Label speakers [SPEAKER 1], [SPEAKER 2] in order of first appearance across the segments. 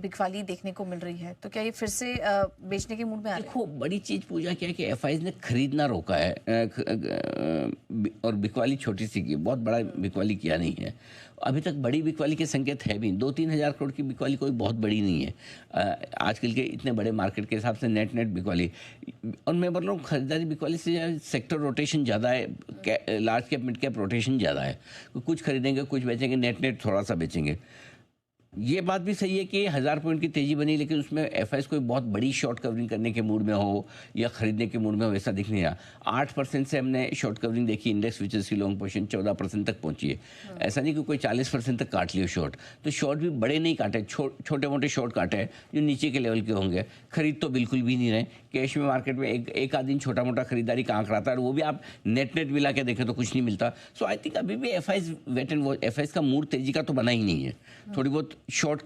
[SPEAKER 1] बिकवाली देखने को मिल रही है, तो क्या ये फिर से बेचने के मूड में आ रहे हैं?
[SPEAKER 2] देखो, बड़ी चीज़ पूजा क्या है कि एफआईज ने खरीदना रोका है, और बिकवाली छोटी सी की, बहुत बड़ा बिकवाली किया नहीं है। अभी तक बड़ी बिकवाली के संकेत है भी, 2-3 हज़ार करोड़ की बिकवाली कोई बहुत बड़ी नहीं है आजकल के इतने बड़े मार्केट के हिसाब से। नेट बिकवाली, और मैं बोल रहा हूँ खरीदारी बिकवाली से सेक्टर रोटेशन ज़्यादा है, large cap mid cap rotation ज़्यादा है। कुछ खरीदेंगे, कुछ बेचेंगे, नेट थोड़ा सा बेचेंगे। ये बात भी सही है कि 1000 पॉइंट की तेजी बनी, लेकिन उसमें एफआईएस कोई बहुत बड़ी शॉर्ट कवरिंग करने के मूड में हो या खरीदने के मूड में हो, वैसा दिख नहीं रहा। 8% से हमने शॉर्ट कवरिंग देखी, इंडेक्स फ्यूचर्स की लॉन्ग पोजीशन 14% तक पहुंची है। ऐसा नहीं कि कोई 40% तक काट लियो शॉर्ट, तो शॉर्ट भी बड़े नहीं काटे, छोटे मोटे शॉर्ट काटे हैं जो नीचे के लेवल के होंगे। खरीद तो बिल्कुल भी नहीं रहे। कैश में मार्केट में एक आध दिन छोटा मोटा खरीदारी कहाँ कराता है, वो भी आप नेट मिला के देखें तो कुछ नहीं मिलता। सो आई थिंक अभी भी FIS wait and watch, FIS का मूड तेजी का तो बना ही नहीं है। थोड़ी बहुत शॉर्ट,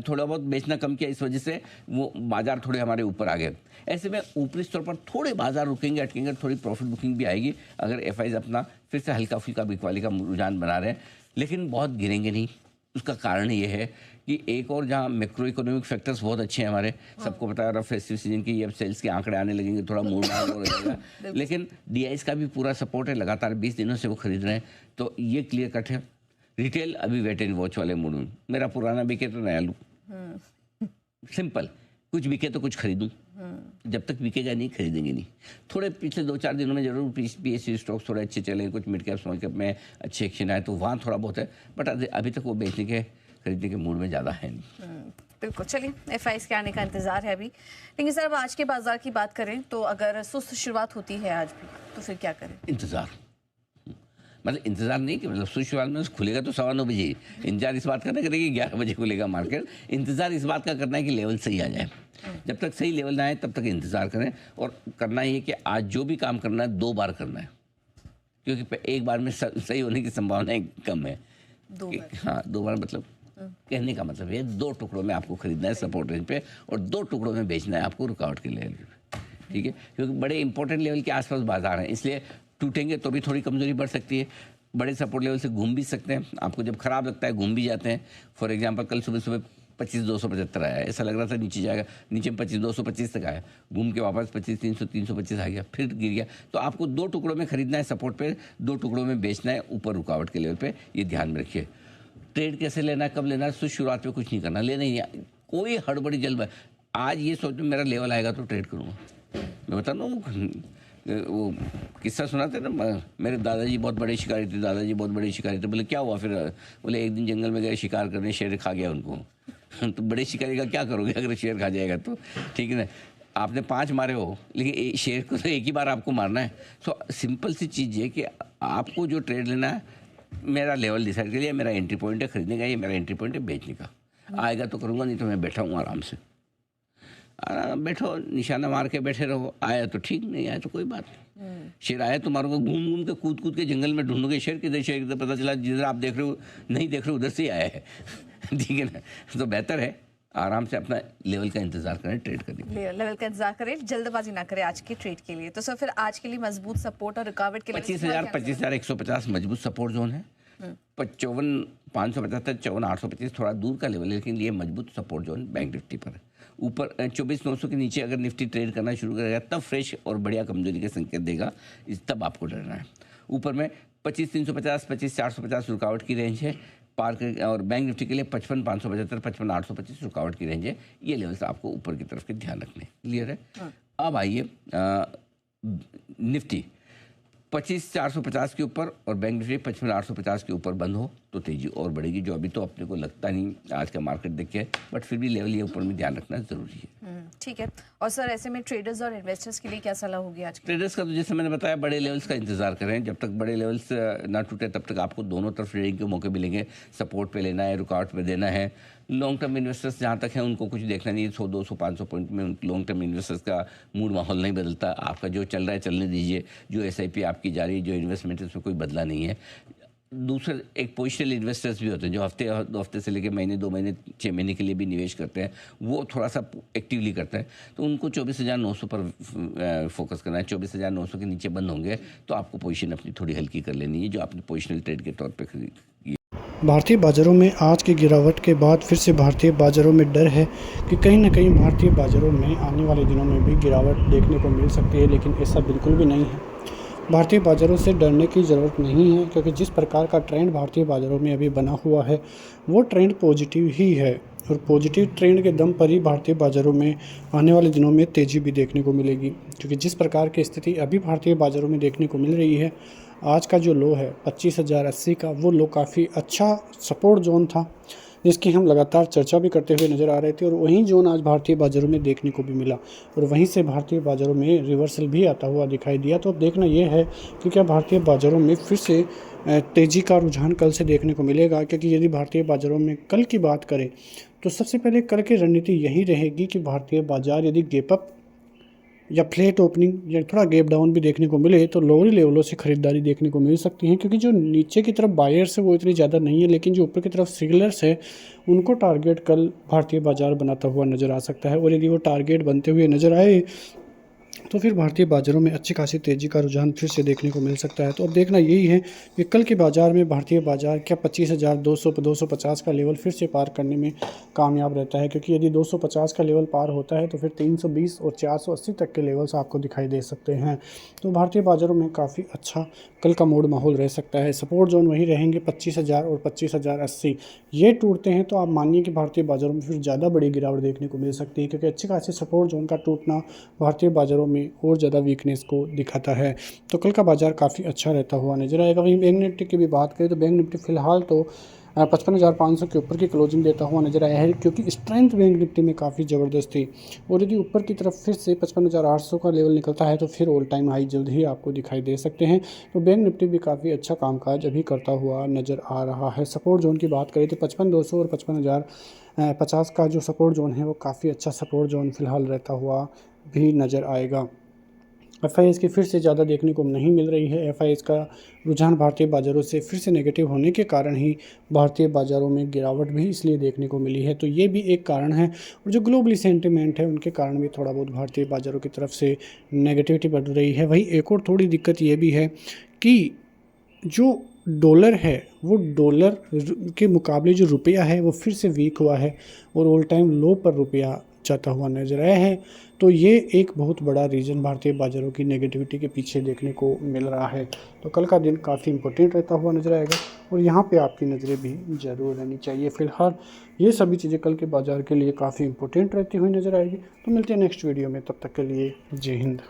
[SPEAKER 2] थोड़ा बहुत बेचना कम किया, इस वजह से वो बाजार थोड़े हमारे ऊपर आ गए। ऐसे में ऊपरी स्तर पर थोड़े बाजार रुकेंगे, अटकेंगे, थोड़ी प्रॉफिट बुकिंग भी आएगी अगर एफआईएस अपना फिर से हल्का फुल्का बिकवाली का रुझान बना रहे हैं, लेकिन बहुत गिरेंगे नहीं। उसका कारण ये है कि एक और जहाँ मैक्रो इकोनॉमिक फैक्टर्स बहुत अच्छे हैं हमारे, सबको पता है फेस्टिव सीजन की अब सेल्स के आंकड़े आने लगेंगे, थोड़ा मूड हो रहेगा। लेकिन डीआईएस का भी पूरा सपोर्ट है, लगातार 20 दिनों से वो खरीद रहे हैं, तो ये क्लियर कट है। रिटेल अभी वेट एंड वॉच वाले मूड में, मेरा पुराना बिके तो नया लूँ, सिंपल। कुछ बिके तो कुछ खरीदूं, जब तक बिकेगा नहीं खरीदेंगे नहीं। थोड़े पिछले 2-4 दिनों में जरूर पीएसयू स्टॉक्स थोड़े अच्छे चले, कुछ मिड कैप स्मॉल कैप में अच्छे एक्शन आए, तो वहाँ थोड़ा बहुत है, बट अभी तक वो बेचने के खरीदने के मूड में ज़्यादा है नहीं।
[SPEAKER 1] बिल्कुल, चलिए एफआईएस के आने का इंतजार है अभी। लेकिन सर अब आज के बाजार की बात करें तो अगर सुस्त शुरुआत होती है आज भी, तो फिर क्या करें?
[SPEAKER 2] इंतजार, मतलब इंतजार नहीं कि मतलब शुरुआत में खुलेगा तो 9:15 बजे। इंतजार इस बात का ना करें कि 11 बजे खुलेगा मार्केट। इंतजार इस बात का करना है कि लेवल सही आ जाए। जब तक सही लेवल ना आए तब तक इंतजार करें, और करना ये कि आज जो भी काम करना है 2 बार करना है, क्योंकि एक बार में सही होने की संभावनाएं कम है।
[SPEAKER 1] 2 बार?
[SPEAKER 2] हाँ, 2 बार मतलब कहने का मतलब है 2 टुकड़ों में आपको खरीदना है सपोर्ट रेंज पे, और 2 टुकड़ों में बेचना है आपको रुकावट के लेवल पे। ठीक है, क्योंकि बड़े इंपॉर्टेंट लेवल के आसपास बाजार हैं, इसलिए टूटेंगे तो भी थोड़ी कमजोरी बढ़ सकती है। बड़े सपोर्ट लेवल से घूम भी सकते हैं, आपको जब खराब लगता है घूम भी जाते हैं। फॉर एग्जांपल कल सुबह 25,275 आया, ऐसा लग रहा था नीचे जाएगा, नीचे में 25,225 तक आया, घूम के वापस 25,300 325 आ गया, फिर गिर गया। तो आपको 2 टुकड़ों में खरीदना है सपोर्ट पे, 2 टुकड़ों में बेचना है ऊपर रुकावट के लेवल पे, ये ध्यान में रखिए। ट्रेड कैसे लेना है, कब लेना है, तो शुरुआत में कुछ नहीं करना, लेना ही नहीं, कोई हड़बड़ी जल्द। आज ये सोच मेरा लेवल आएगा तो ट्रेड करूँगा। मैं बता रहा हूँ, वो किस्सा सुनाते ना, मेरे दादाजी बहुत बड़े शिकारी थे, दादाजी बहुत बड़े शिकारी थे। बोले क्या हुआ फिर? बोले एक दिन जंगल में गए शिकार करने, शेर खा गया उनको। तो बड़े शिकारी का क्या करोगे अगर शेर खा जाएगा तो? ठीक है ना, आपने 5 मारे हो, लेकिन शेर को तो एक ही बार आपको मारना है। तो सिंपल सी चीज़ है कि आपको जो ट्रेड लेना है, मेरा लेवल डिसाइड कर लिया, मेरा एंट्री पॉइंट है खरीदने का, ये मेरा एंट्री पॉइंट है बेचने का। आएगा तो करूँगा, नहीं तो मैं बैठा हूँ आराम से। बैठो, निशाना मार के बैठे रहो, आया तो ठीक, नहीं आया तो कोई बात नहीं। शेर आया तो मारोगे, घूम घूम के कूद के जंगल में ढूंढोगे शेर किधर, शेर किधर, पता चला जिधर आप देख रहे हो नहीं देख रहे हो उधर से ही आया है। ठीक है ना, तो बेहतर है आराम से अपना लेवल का इंतजार करें ट्रेड करने के लिए।
[SPEAKER 1] लेवल का इंतजार करें, जल्दबाजी ना करें आज के ट्रेड के लिए। तो सर फिर आज के लिए मजबूत सपोर्ट और रुकावट के लिए
[SPEAKER 2] 25,150 मजबूत सपोर्ट जोन है। 54,575 54,825 थोड़ा दूर का लेवल है, लेकिन ये मजबूत सपोर्ट जोन बैंक निफ्टी पर है। ऊपर 24,900 के नीचे अगर निफ्टी ट्रेड करना शुरू करेगा तब फ्रेश और बढ़िया कमजोरी के संकेत देगा, तब आपको डरना है। ऊपर में 25,350 25,450 रुकावट की रेंज है पार, और बैंक निफ्टी के लिए 55,575 55,825 रुकावट की रेंज है। ये लेवल्स आपको ऊपर की तरफ के ध्यान रखने। क्लियर है? अब आइए निफ्टी 25,450 के ऊपर और बैंक निफ्टी 55,850 के ऊपर बंद हो तो तेजी और बढ़ेगी, जो अभी तो अपने को लगता नहीं आज का मार्केट देख के, बट फिर भी लेवल ये ऊपर में ध्यान रखना जरूरी है।
[SPEAKER 1] ठीक है। और सर ऐसे में ट्रेडर्स और इन्वेस्टर्स के लिए क्या सलाह होगी आज?
[SPEAKER 2] ट्रेडर्स का तो जैसे मैंने बताया, बड़े लेवल्स का इंतजार करें, जब तक बड़े लेवल्स ना टूटे तब तक आपको दोनों तरफ ट्रेडिंग के मौके मिलेंगे। सपोर्ट पे लेना है, रुकावट पे देना है। लॉन्ग टर्म इन्वेस्टर्स जहाँ तक हैं उनको कुछ देखना नहीं है, 100 200 500 पॉइंट में लॉन्ग टर्म इन्वेस्टर्स का मूड माहौल नहीं बदलता। आपका जो चल रहा है चलने दीजिए, जो एसआईपी आपकी जारी है, जो इन्वेस्टमेंट है उसमें कोई बदला नहीं है। दूसरे एक पोजिशनल इन्वेस्टर्स भी होते हैं जो हफ्ते 2 हफ्ते से लेकर महीने 2 महीने 6 महीने के लिए भी निवेश करते हैं, वो थोड़ा सा एक्टिवली करते हैं, तो उनको 24,900 पर फोकस करना है। 24,900 के नीचे बंद होंगे तो आपको पोजीशन अपनी थोड़ी हल्की कर लेनी है, जो आपने पोजिशनल ट्रेड के तौर पे खरीदी।
[SPEAKER 3] भारतीय बाज़ारों में आज की गिरावट के बाद फिर से भारतीय बाज़ारों में डर है कि कहीं न कहीं भारतीय बाज़ारों में आने वाले दिनों में भी गिरावट देखने को मिल सकती है, लेकिन ऐसा बिल्कुल भी नहीं है। भारतीय बाज़ारों से डरने की ज़रूरत नहीं है, क्योंकि जिस प्रकार का ट्रेंड भारतीय बाज़ारों में अभी बना हुआ है वो ट्रेंड पॉजिटिव ही है, और पॉजिटिव ट्रेंड के दम पर ही भारतीय बाज़ारों में आने वाले दिनों में तेज़ी भी देखने को मिलेगी। क्योंकि जिस प्रकार की स्थिति अभी भारतीय बाज़ारों में देखने को मिल रही है, आज का जो लो है 25,080 का, वो लो काफ़ी अच्छा सपोर्ट जोन था, जिसकी हम लगातार चर्चा भी करते हुए नज़र आ रहे थे, और वहीं जोन आज भारतीय बाज़ारों में देखने को भी मिला, और वहीं से भारतीय बाज़ारों में रिवर्सल भी आता हुआ दिखाई दिया। तो अब देखना यह है कि क्या भारतीय बाज़ारों में फिर से तेज़ी का रुझान कल से देखने को मिलेगा। क्योंकि यदि भारतीय बाज़ारों में कल की बात करें तो सबसे पहले कल की रणनीति यही रहेगी कि भारतीय बाज़ार यदि गैप अप या फ्लैट ओपनिंग या थोड़ा गैप डाउन भी देखने को मिले तो लोअर लेवलों से ख़रीदारी देखने को मिल सकती है। क्योंकि जो नीचे की तरफ बायर्स है वो इतनी ज़्यादा नहीं है, लेकिन जो ऊपर की तरफ सेलर्स है उनको टारगेट कल भारतीय बाज़ार बनाता हुआ नज़र आ सकता है। और यदि वो टारगेट बनते हुए नज़र आए तो फिर भारतीय बाज़ारों में अच्छी खासी तेज़ी का रुझान फिर से देखने को मिल सकता है। तो अब देखना यही है कि कल के बाज़ार में भारतीय बाज़ार क्या 25,200 250 का लेवल फिर से पार करने में कामयाब रहता है। क्योंकि यदि 250 का लेवल पार होता है तो फिर 320 और 480 तक के लेवल्स आपको दिखाई दे सकते हैं। तो भारतीय बाज़ारों में काफ़ी अच्छा कल का मूड माहौल रह सकता है। सपोर्ट जोन वही रहेंगे 25,000 और 25,080, ये टूटते हैं तो आप मानिए कि भारतीय बाज़ारों में फिर ज़्यादा बड़ी गिरावट देखने को मिल सकती है। क्योंकि अच्छी खासी सपोर्ट जोन का टूटना भारतीय बाज़ारों में और ज़्यादा वीकनेस को दिखाता है। तो कल का बाज़ार काफ़ी अच्छा रहता हुआ नजर आएगा। वहीं बैंक निफ्टी की भी बात करें तो बैंक निफ्टी फ़िलहाल तो 55,500 के ऊपर की क्लोजिंग देता हुआ नजर आया है, क्योंकि स्ट्रेंथ बैंक निफ्टी में काफ़ी ज़बरदस्त थी। और यदि ऊपर की तरफ फिर से 55,800 का लेवल निकलता है तो फिर ऑल टाइम हाई जल्द ही आपको दिखाई दे सकते हैं। तो बैंक निफ्टी भी काफ़ी अच्छा कामकाज अभी करता हुआ नज़र आ रहा है। सपोर्ट जोन की बात करें तो 55,200 और 55,050 का जो सपोर्ट जोन है वो काफ़ी अच्छा सपोर्ट जोन फिलहाल रहता हुआ भी नज़र आएगा। एफआईएस की फिर से ज़्यादा देखने को नहीं मिल रही है। एफआईएस का रुझान भारतीय बाज़ारों से फिर से नेगेटिव होने के कारण ही भारतीय बाज़ारों में गिरावट भी इसलिए देखने को मिली है। तो ये भी एक कारण है, और जो ग्लोबली सेंटिमेंट है उनके कारण भी थोड़ा बहुत भारतीय बाज़ारों की तरफ से नेगेटिविटी बढ़ रही है। वहीं एक और थोड़ी दिक्कत ये भी है कि जो डॉलर है वो डॉलर के मुकाबले जो रुपया है वो फिर से वीक हुआ है, और ऑल टाइम लो पर रुपया जाता हुआ नजर आया है। तो ये एक बहुत बड़ा रीज़न भारतीय बाज़ारों की नेगेटिविटी के पीछे देखने को मिल रहा है। तो कल का दिन काफ़ी इंपॉर्टेंट रहता हुआ नजर आएगा, और यहाँ पे आपकी नज़रें भी ज़रूर रहनी चाहिए। फ़िलहाल ये सभी चीज़ें कल के बाज़ार के लिए काफ़ी इंपॉर्टेंट रहती हुई नजर आएगी। तो मिलते हैं नेक्स्ट वीडियो में, तब तक के लिए जय हिंद।